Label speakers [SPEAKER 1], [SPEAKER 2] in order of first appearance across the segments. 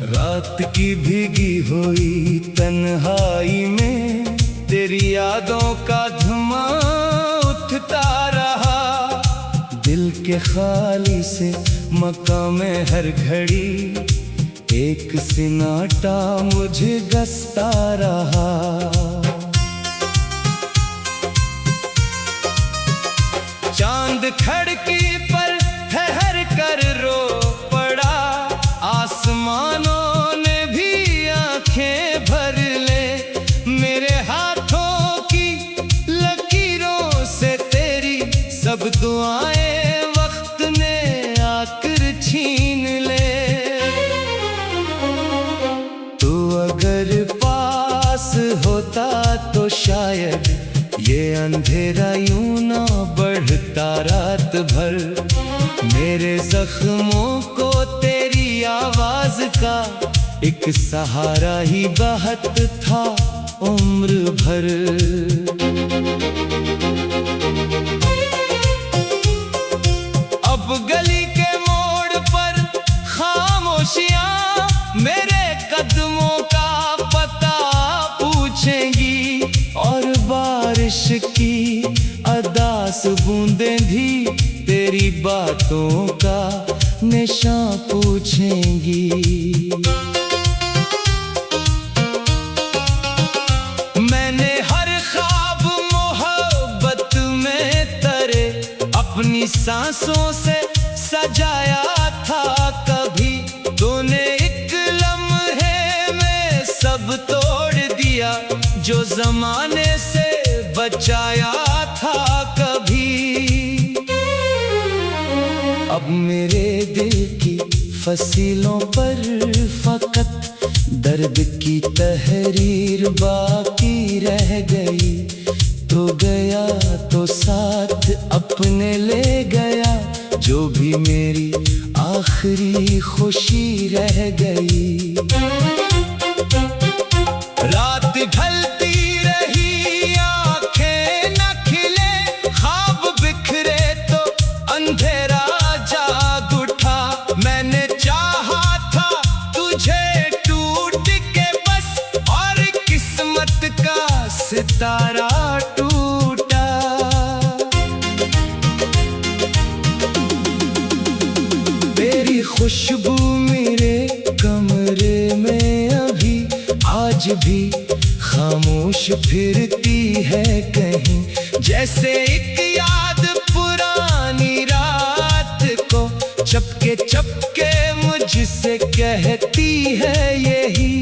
[SPEAKER 1] रात की भीगी हुई तन्हाई में तेरी यादों का धुआं उठता रहा। दिल के खाली से मकाम में हर घड़ी एक सिनाटा मुझे गसता रहा। चांद खिड़की पर ठहर कर रो पड़ा, आसमानों ने भी आंखें भर ले। मेरे हाथों की लकीरों से तेरी सब दुआएं वक्त ने आकर छीन ले। तू अगर पास होता तो शायद ये अंधेरा यूं ना बढ़ता रात भर। मेरे जख्मों को तेरी आवाज का एक सहारा ही बहुत था उम्र भर। अब गली के मोड़ पर खामोशियां मेरे कदमों का पता पूछेंगी, और बारिश की अदास बूंदें भी तेरी बातों का निशान पूछेंगी। मैंने हर ख्वाब मोहब्बत में तरे अपनी सांसों से सजाया था। कभी तूने एक लम्हे में सब तोड़ दिया जो जमाने से बचाया था कभी। अब मेरे दिल की फसीलों पर फकत दर्द की तहरीर बाकी रह गई। तो गया तो साथ अपने ले गया, जो भी मेरी आखिरी खुशी रह गई। रात ढलती रही आंखें न खिले, ख्वाब बिखरे तो अंधेरा जाग उठा। मैंने चाहा था तुझे टूट के बस, और किस्मत का सितारा टूटा। तेरी खुशबू मेरे कमरे में अभी आज भी खामोश फिरती है कहीं, जैसे एक याद पुरानी रात को चपके चपके मुझसे कहती है यही।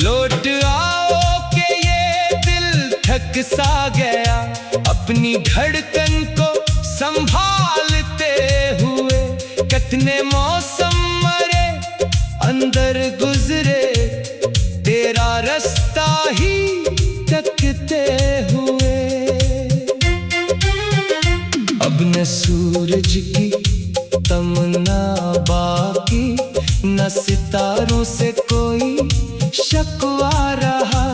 [SPEAKER 1] लौट आओ के ये दिल थक सा गया, अपनी धड़कन को संभालते हुए। कितने मौसम मरे अंदर गुजरे, तेरा रास्ता ही तकते हुए। अब न सूरज की तमन्ना बाकी, न सितारों से कोई शकवा रहा।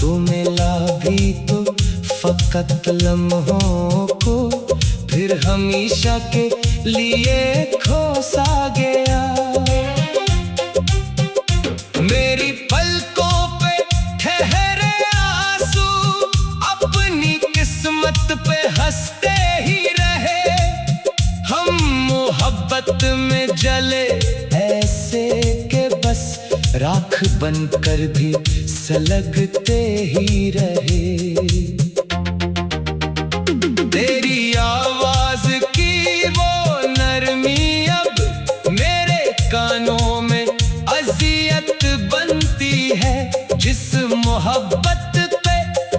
[SPEAKER 1] तू मिला भी तो फकत लम्हों को, फिर हमेशा के लिए खो सा गया। मेरी पलकों पे ठहरे आंसू, अपनी किस्मत पे हंसते ही रहे। हम मोहब्बत में जले ऐसे के बस राख बनकर भी सलगते ही रहे। तेरी आवाज की वो नरमी अब मेरे कानों में अज़ियत बनती है। जिस मोहब्बत पे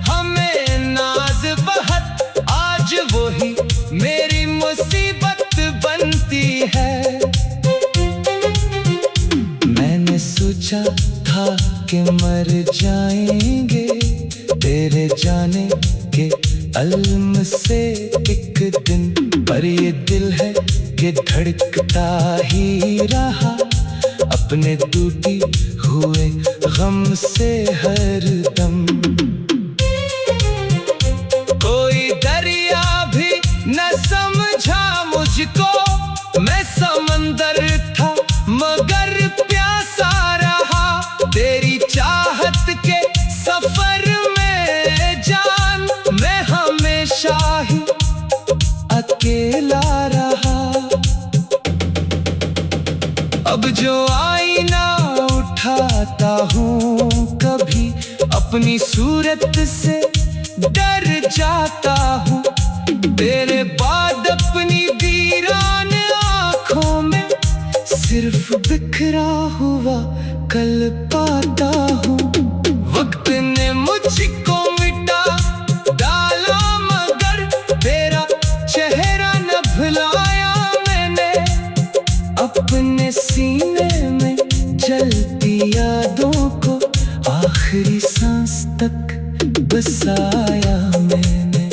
[SPEAKER 1] हमें नाज बहुत, आज वो ही मेरी मुसीबत बनती है। मैंने सोचा था कि मर जाएंगे तेरे जाने के अलम से एक दिन, पर ये दिल है कि धड़कता ही रहा अपने टूटी हुए गम से हर दम। कोई दरिया भी न समझा मुझको, मैं समंदर था मगर प्यासा रहा तेरी चाहत के सफर में जान, मैं हमेशा ही अकेला रहा। अब जो आईना उठाता हूँ कभी अपनी सूरत से डर जाता हूँ, तेरे बाद अपनी वीरान आँखों में सिर्फ बिखरा हुआ कल पाता हूँ। वक्त ने मुझको मिटा डाला मगर तेरा चेहरा न भुलाया मैंने, अपने सीने में जलती यादों को आखिरी सांस तक बसाया मैंने।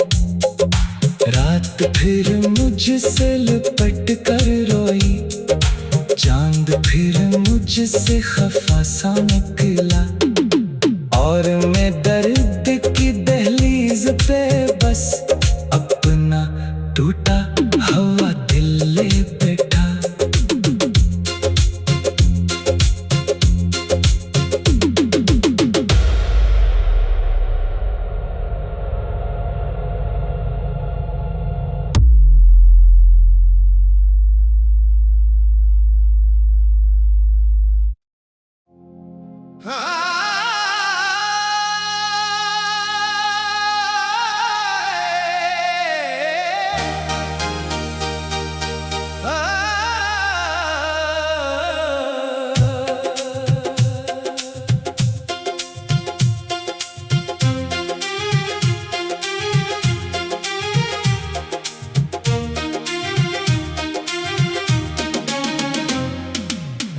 [SPEAKER 1] रात फिर मुझसे लिपट कर रोई, चांद फिर मुझसे खफा सा निकला, और मैं दर्द की दहलीज पे बस अपना टूटा हुआ दिल ले बैठा।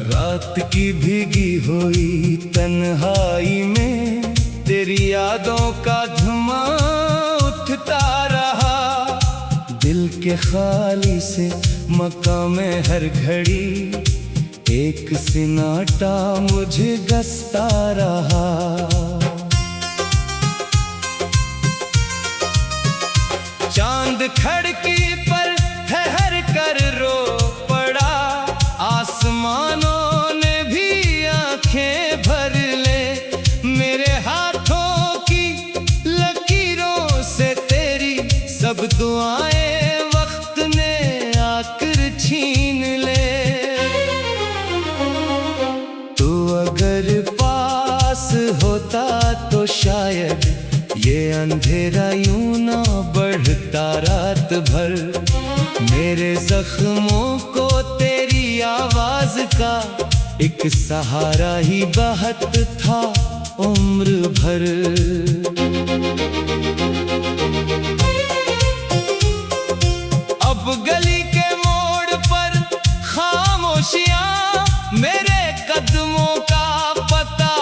[SPEAKER 1] रात की भीगी हुई तन्हाई में तेरी यादों का धुआं उठता रहा, दिल के खाली से मकाम में हर घड़ी एक सिनाटा मुझे गसता रहा। चांद खिड़की पर ठहर कर रो पड़ा, आसमानों ने भी आंखें भर ले, मेरे हाथों की लकीरों से तेरी सब दुआएं वक्त ने आकर छीन ले। तू अगर पास होता तो शायद ये अंधेरा यूं ना बढ़ता रात भर, मेरे जख्मों को तेरी आवाज का एक सहारा ही बहत था उम्र भर। अब गली के मोड़ पर खामोशियां मेरे कदमों का पता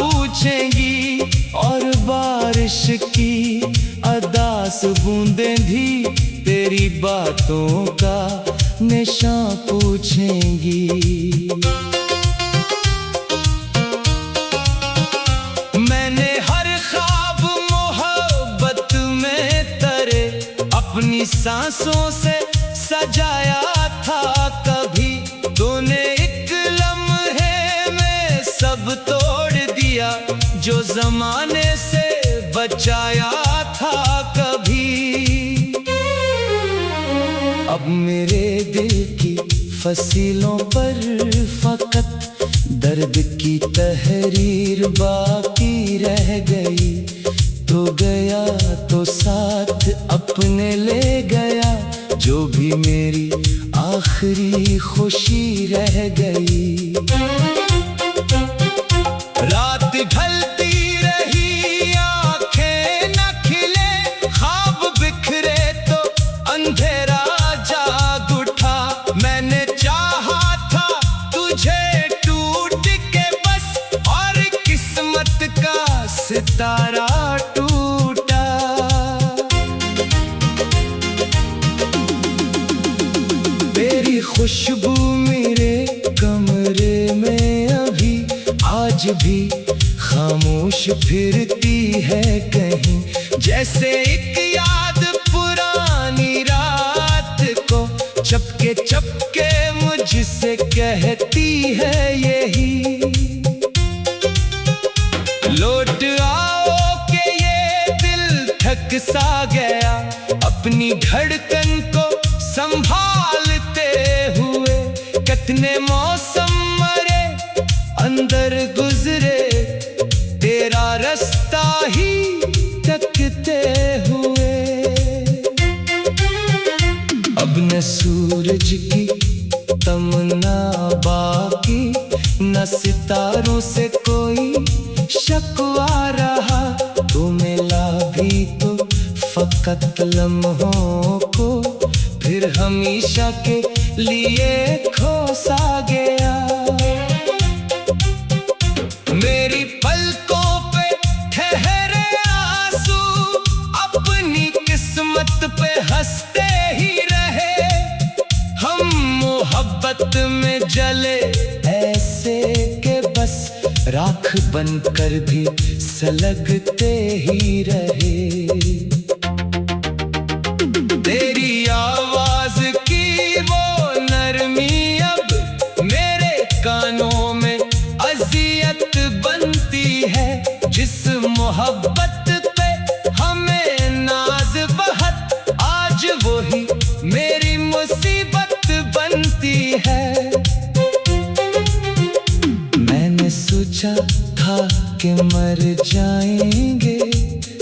[SPEAKER 1] पूछेंगी, और बारिश की अदास बूंदें भी तेरी बातों का निशान पूछेंगी। मैंने हर ख्वाब मोहब्बत में तरे अपनी सांसों से सजाया था, कभी तूने एक लम्हे में सब तोड़ दिया जो जमाने से बचाया था कभी। अब मेरे दिल की फसीलों पर फकत दर्द की तहरीर बाकी रह गई, तो गया तो साथ अपने ले गया, जो भी मेरी आखिरी खुशी रह गई। रात ढलती रही आंखें न खिले, ख्वाब बिखरे तो अंधेरा जाग उठा, मैंने चाहा था तुझे टूट के बस, और सितारा टूटा। तेरी खुशबू मेरे कमरे में अभी आज भी खामोश फिरती है कहीं, जैसे एक याद पुरानी रात को चपके चपके मुझसे कहती है यही, लौट आओ के ये दिल थक सा गया अपनी धड़कन को संभालते हुए। कितने मौसम मरे अंदर गुजरे तेरा रास्ता ही तकते हुए। अब न सूरज की तमन्ना बाकी, न सितारों से कोई शकवा रहा। तू मिला भी तो फकत लम्हों को, फिर हमेशा के लिए खो सा गया। मेरी पलकों पे ठहरे आंसू अपनी किस्मत पे हंसते ही रहे। हम मोहब्बत में जले ऐसे के बस राख बनकर भी सलगते ही रहे। तेरी आवाज की वो नरमी अब मेरे कानों में अज़ियत बनती है। जिस मोहब्बत पे हमें नाज बहुत, आज वो ही मेरी मुसीबत बनती है। मैंने सोचा था कि मर जाएंगे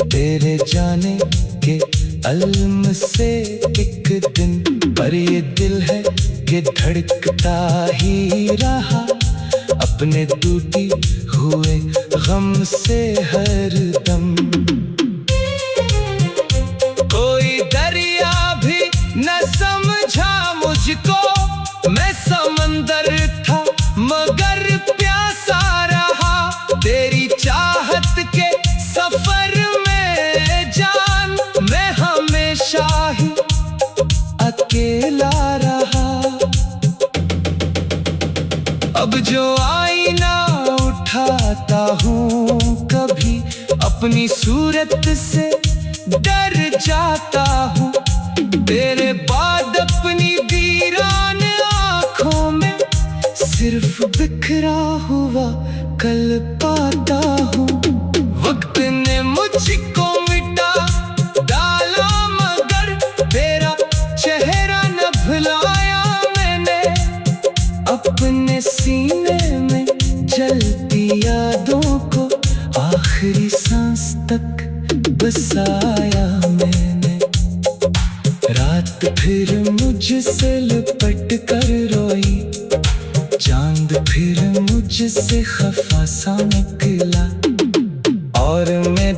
[SPEAKER 1] तेरे जाने के अलम से एक दिन, पर ये दिल है कि धड़कता ही रहा अपने टूटे हुए गम से हर दम। कोई दरिया भी न समझा मुझको, मैं समंदर था मगर प्यासा रहा। तेरी चाहत के सफर में जान मैं हमेशा ही अकेला रहा। अब जो आईना उठाता हूँ कभी अपनी सूरत से डर जाता हूँ। तेरे बाद अपनी वीरान आँखों में सिर्फ बिखरा हुआ कल पाता हूँ। वक्त ने मुझको मिटा डाला मगर तेरा चेहरा न भुलाया मैंने। अपने सीने में जलती यादों को आखिरी सांस तक बसाया मैंने। रात फिर मुझसे लिपट कर रोई, चांद फिर मुझसे खफा सा निकला और मैं